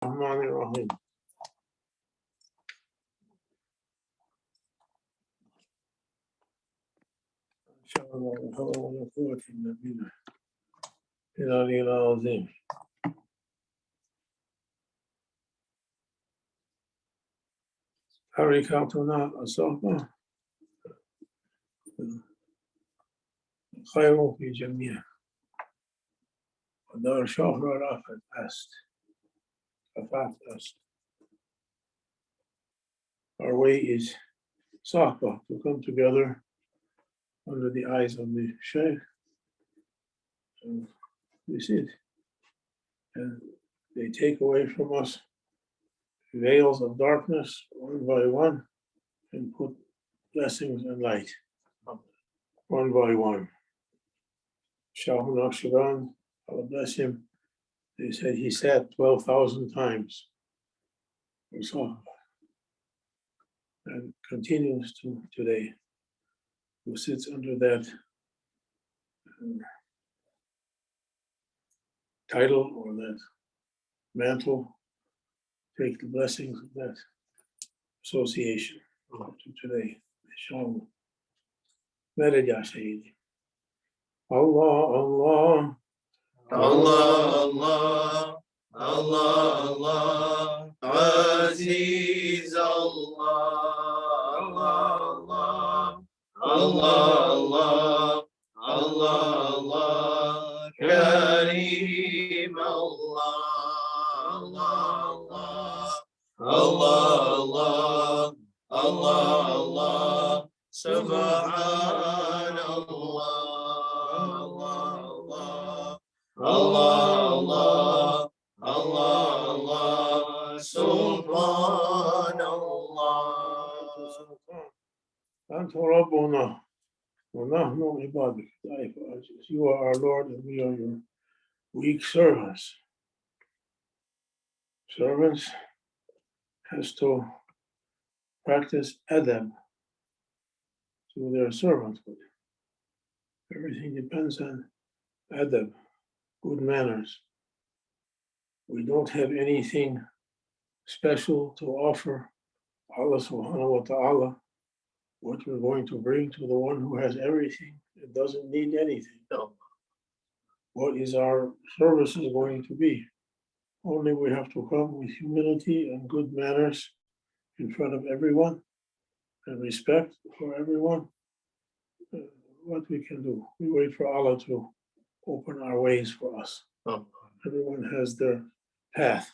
الرحمن الرحيم. إن شاء الله لا حول ولا قوة إلا بالله العلي العظيم. حركاتنا الصحبة خير في جميع ودار شهر رافت است. Our way is Sahba, to come together under the eyes of the Shaykh. And we sit, and they take away from us veils of darkness one by one and put blessings and light one by one. Shah Naqshband, Allah bless him, they said he sat 12,000 times for Sahba and continues to today, who sits under that title or that mantle, take the blessings of that association to today. Inshallah. Mered ya Sayyidi. Allah, Allah. Allah, Allah, Allah, Allah, Aziz Allah, Allah, Allah, Allah, Allah, Kareem Allah, Allah, Allah, Subhanallah. Allah, Allah, Subhanallah. Anta Rabbuna wa nahnu ibadik. You are our Lord and we are your weak servants. Servants has to practice adab to their servanthood. Everything depends on adab, good manners. We don't have anything special to offer Allah subhanahu wa ta'ala. What we're going to bring to the one who has everything, it doesn't need anything. No. What is our services going to be? Only we have to come with humility and good manners in front of everyone and respect for everyone. What we can do, we wait for Allah to open our ways for us. Oh. Everyone has their path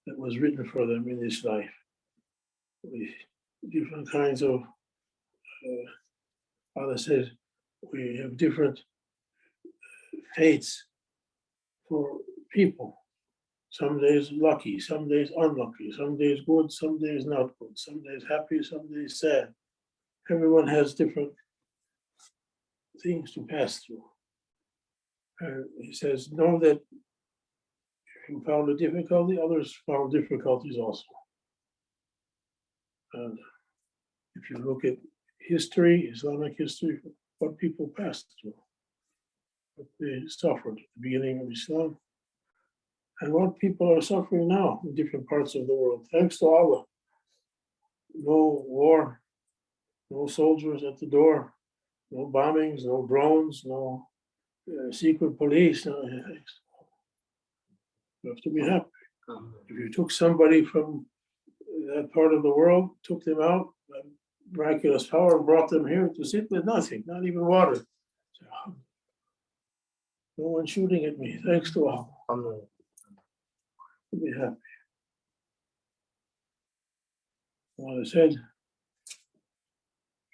that was written for them in this life. Different kinds of, Allah says, we have different fates for people. Some days lucky, some days unlucky, some days good, some days not good, some days happy, some days sad. Everyone has different things to pass through. And he says, know that if you found a difficulty, others found difficulties also. And if you look at history, Islamic history, what people passed through, what they suffered at the beginning of Islam, and what people are suffering now in different parts of the world. Thanks to Allah. No war, no soldiers at the door, no bombings, no drones, no secret police. No, you have to be happy. If you took somebody from that part of the world, took them out, by miraculous power, brought them here to sit with nothing, not even water. No one shooting at me, thanks to Allah. Be happy. I said,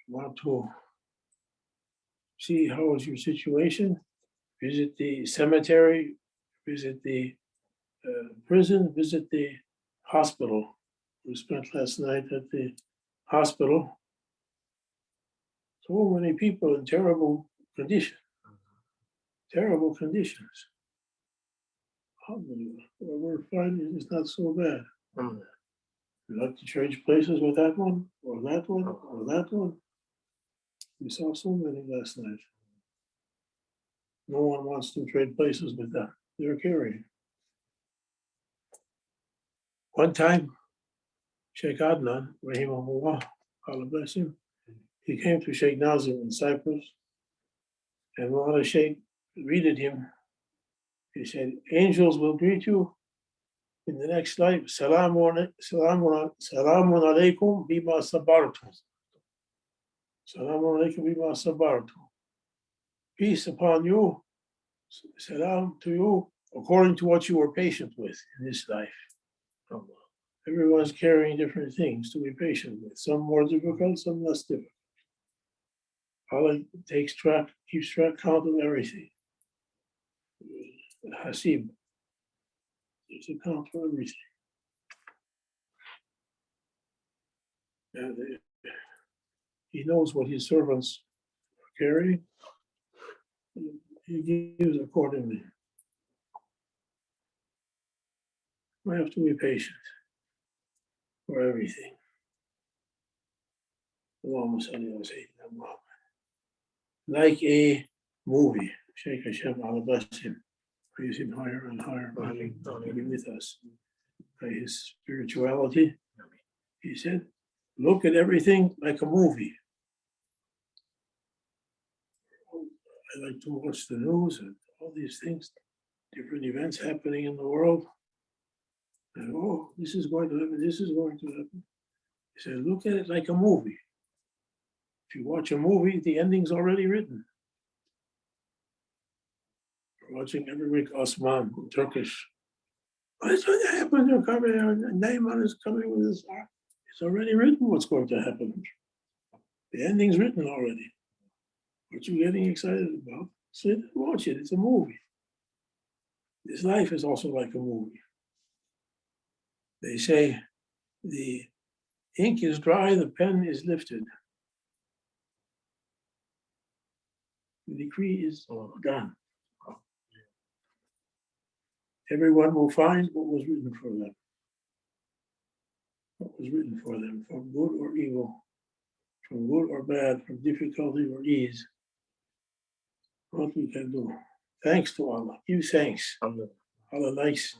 want to see how is your situation, visit the cemetery, visit the prison, visit the hospital. We spent last night at the hospital. So many people in terrible condition, terrible conditions. What we're finding is not so bad. You'd like to change places with that one, or that one, or that one. We saw so many last night. No one wants to trade places with that. They're carrying. One time, Shaykh Adnan, rahimahullah, Allah bless him, he came to Shaykh Nazim in Cyprus, and Mawlana Shaykh greeted him. He said, angels will greet you in the next life. Salamun alaykum bima sabartum. Salamun alaykum bima sabartum. Peace upon you, salam to you, according to what you were patient with in this life. Everyone's carrying different things to be patient with, some more difficult, some less difficult. Allah keeps track count of everything. Hasib, there's a count for everything. And he knows what his servants are carrying. He gives accordingly. We have to be patient for everything. Like a movie, Shaykh Hashem, Allah bless him, praise him higher and higher, be with us by his spirituality. He said, look at everything like a movie. I like to watch the news and all these things, different events happening in the world. And oh, this is going to happen, this is going to happen. He said, look at it like a movie. If you watch a movie, the ending's already written. We're watching every week Osman in Turkish. What's going to happen? They're coming, Neyman is coming with his art. It's already written what's going to happen. The ending's written already. What you getting excited about? Sit and watch it. It's a movie. This life is also like a movie. They say the ink is dry, the pen is lifted. The decree is done. Everyone will find what was written for them. What was written for them, from good or evil, from good or bad, from difficulty or ease. What we can do. Thanks to Allah. Give thanks. Allah likes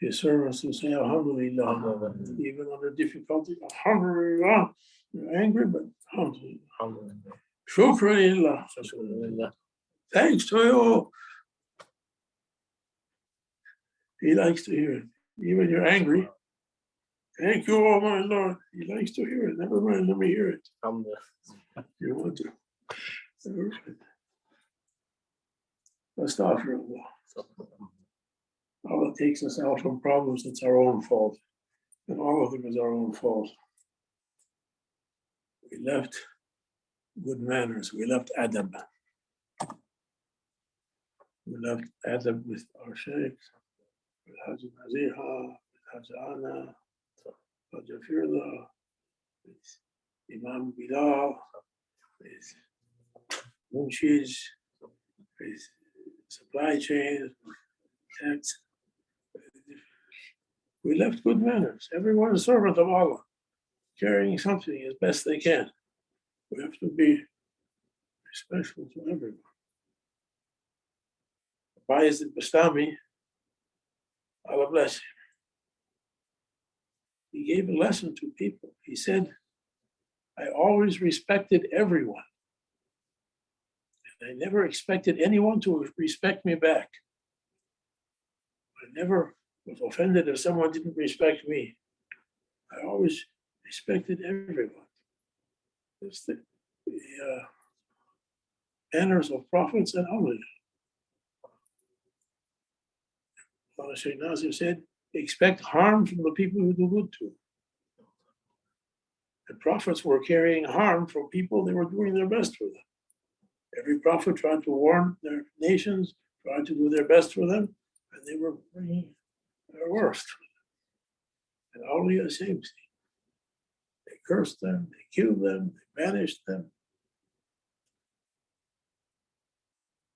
his servants to say Alhamdulillah. Even under difficulty, Alhamdulillah. You're angry, but Alhamdulillah. Shukranillah. Thanks to you. He likes to hear it. Even you're angry. Thank you, oh my Lord. He likes to hear it. Never mind, let me hear it. You want to. Astaghfirullah. Allah takes us out from problems, it's our own fault. And all of them is our own fault. We left good manners. We left adab. We left adab with our sheikhs, with Haji Naziha, with Haji Ana, Haji Firla, with Imam Bilal, with Munshis, with supply chains, tax. We left good manners. Everyone is a servant of Allah, carrying something as best they can. We have to be respectful to everyone. Bayezid Bastami, Allah bless him. He gave a lesson to people. He said, I always respected everyone. And I never expected anyone to respect me back. I never was offended if someone didn't respect me. I always respected everyone. It's the manners of prophets and awliya. Shaykh Nazim said, expect harm from the people who do good to. The prophets were carrying harm from people they were doing their best for them. Every prophet tried to warn their nations, tried to do their best for them, and they were bringing their worst. And awliya, the same thing. They cursed them, they killed them, they banished them.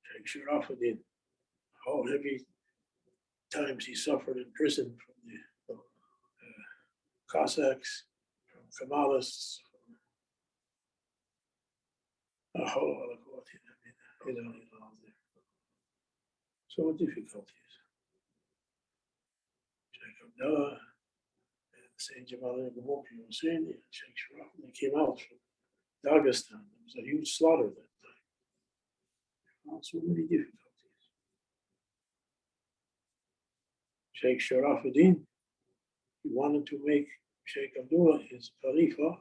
Shaykh Sharafuddin, how heavy times he suffered in prison from the Cossacks, from Kemalists. So difficulties. Shaykh Abdullah Saint Jamal ibn Hussein and Sheikh Sharaf, they came out from Dagestan. There was a huge slaughter that time. So many difficulties. Sheikh Sharafuddin, he wanted to make Sheikh Abdullah his Khalifa.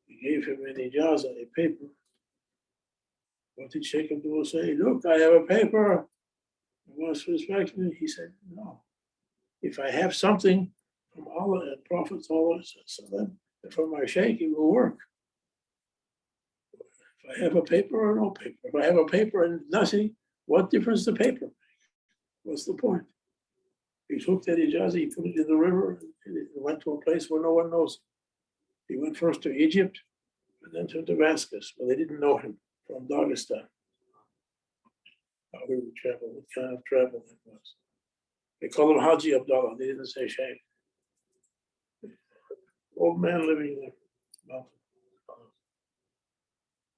He gave him an ijaza, a paper. What did Sheikh Abdullah say? Look, I have a paper. Most respectfully, he said, no. If I have something from Allah and Prophet from my Sheikh, it will work. If I have a paper or no paper. If I have a paper and nothing, what difference the paper make? What's the point? He took that ijaza, he put it in the river, and it went to a place where no one knows. He went first to Egypt and then to Damascus, where they didn't know him, from Dagestan. How he would travel, what kind of travel that was. They called him Haji Abdullah, they didn't say Sheikh. Old man living in the mountain.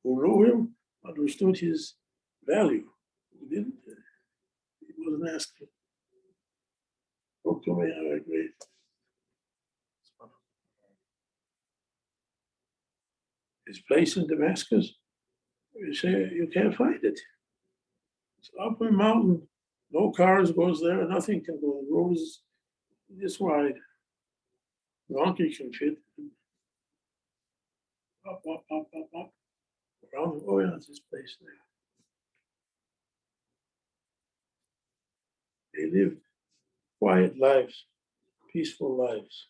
Who knew him, understood his value. Who didn't, he wasn't asking. Talk to me, I agree. His place in Damascus, you say you can't find it. It's up a mountain, no cars goes there, nothing can go. The road is this wide. Donkey can fit. Up. Around, oh yeah, it's this place there. They lived quiet lives, peaceful lives,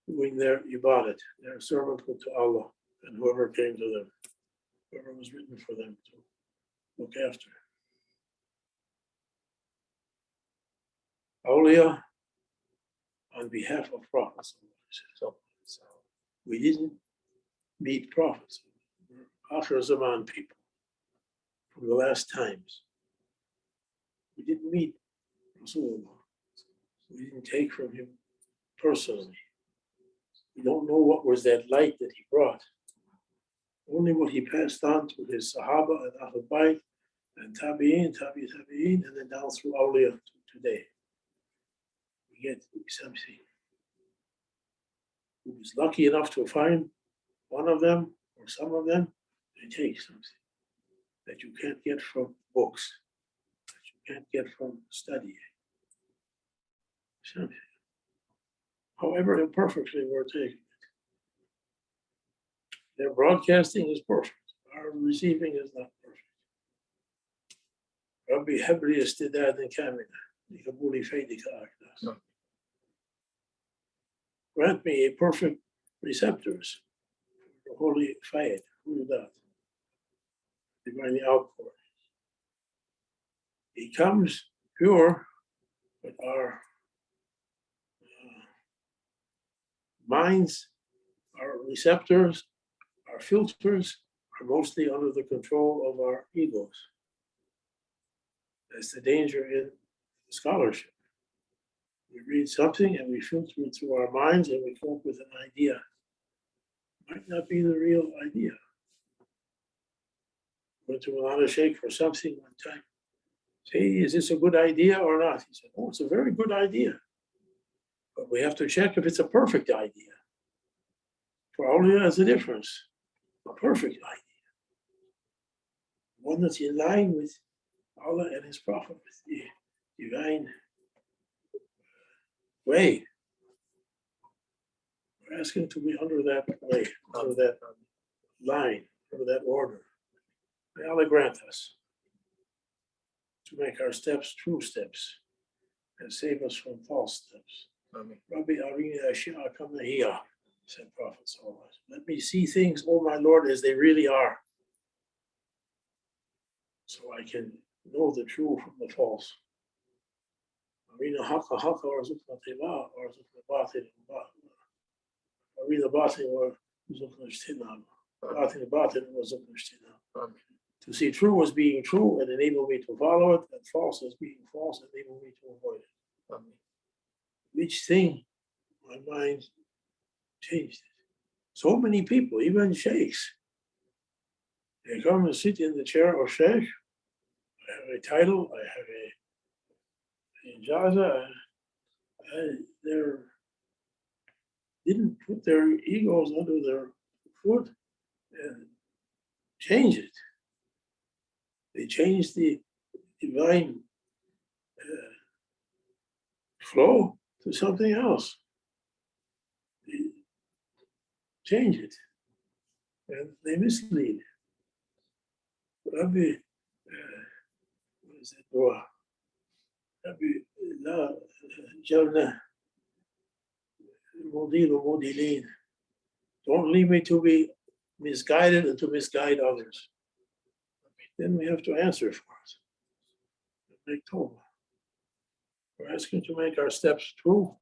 doing their ibadat, their servanthood to Allah and whoever came to them, whoever was written for them to look after. Awliya on behalf of prophets. We didn't meet prophets. We're Akhir Zaman people from the last times. We didn't meet Rasulullah. We didn't take from him personally. We don't know what was that light that he brought. Only what he passed on to his Sahaba and Ahlul Bayt and Tabi'in, and then down through Awliya to today. We get something. Who was lucky enough to find one of them or some of them, they take something that you can't get from books, that you can't get from studying. Something. However imperfectly we're taking it. Their broadcasting is perfect. Our receiving is not perfect. Rabbi Habli istidad kamila, likabuli faydika akdas. Grant me a perfect receptors for the holy fayd, hudat, divinely outpouring. He comes pure, but our minds, our receptors, our filters are mostly under the control of our egos. That's the danger in scholarship. We read something and we filter it through our minds and we come up with an idea. It might not be the real idea. Went to Mulana Sheikh for something one time. Say, is this a good idea or not? He said, oh, it's a very good idea. But we have to check if it's a perfect idea. For awliya, there's a difference. A perfect idea. One that's in line with Allah and His Prophet, with the divine way. We're asking to be under that way, under that line, under that order. May Allah grant us to make our steps true steps and save us from false steps. Rabbi Arini Ashia Kama Hiya, said Prophet Sallallahu Alaihi Wasallam. Let me see things, oh my Lord, as they really are, so I can know the true from the false. Arina Haqqa Haqqa Warzukna Tiba, Warzukna Batin, Arina Batin Warzukna Ishtinam, Batin Warzukna Ishtinam. To see true as being true and enable me to follow it, and false as being false and enable me to avoid it. Each thing, my mind changed it. So many people, even sheikhs, they come and sit in the chair of sheikh. I have a title, I have a ijaza, they're put their egos under their foot and change it. They change the divine flow to something else. They change it, and they mislead. Rabbi, what is that dua? Rabbi, la jalna mudil mudilin. Don't leave me to be misguided and to misguide others. Then we have to answer for it. Make Tova. We're asking to make our steps true.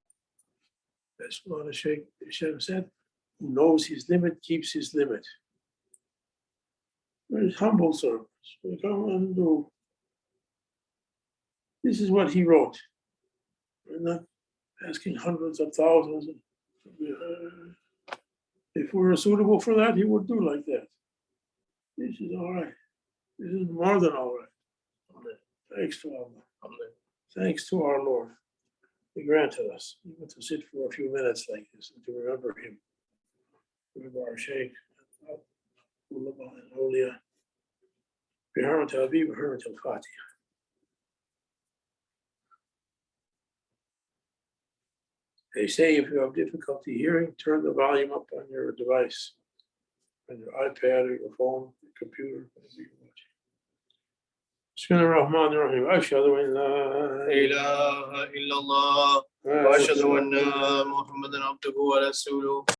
That's what the Shaykh Hashem said. Who knows his limit keeps his limit. We're humble servants. We come and do. This is what he wrote. We're not asking hundreds of thousands. If we were suitable for that, he would do like that. This is all right. This is more than all right. Thanks to Allah. Thanks to our Lord. He granted us even to sit for a few minutes like this and to remember him. Remember our Shaykh, Ulama and Awliya. بحرمة أبي بحرمة الفاتحة. They say if you have difficulty hearing, turn the volume up on your device, on your iPad or your phone, your computer, whatever you're watching. بسم الله الرحمن الرحيم. أشهد أن لا إله إلا الله وأشهد أن محمدا عبده ورسوله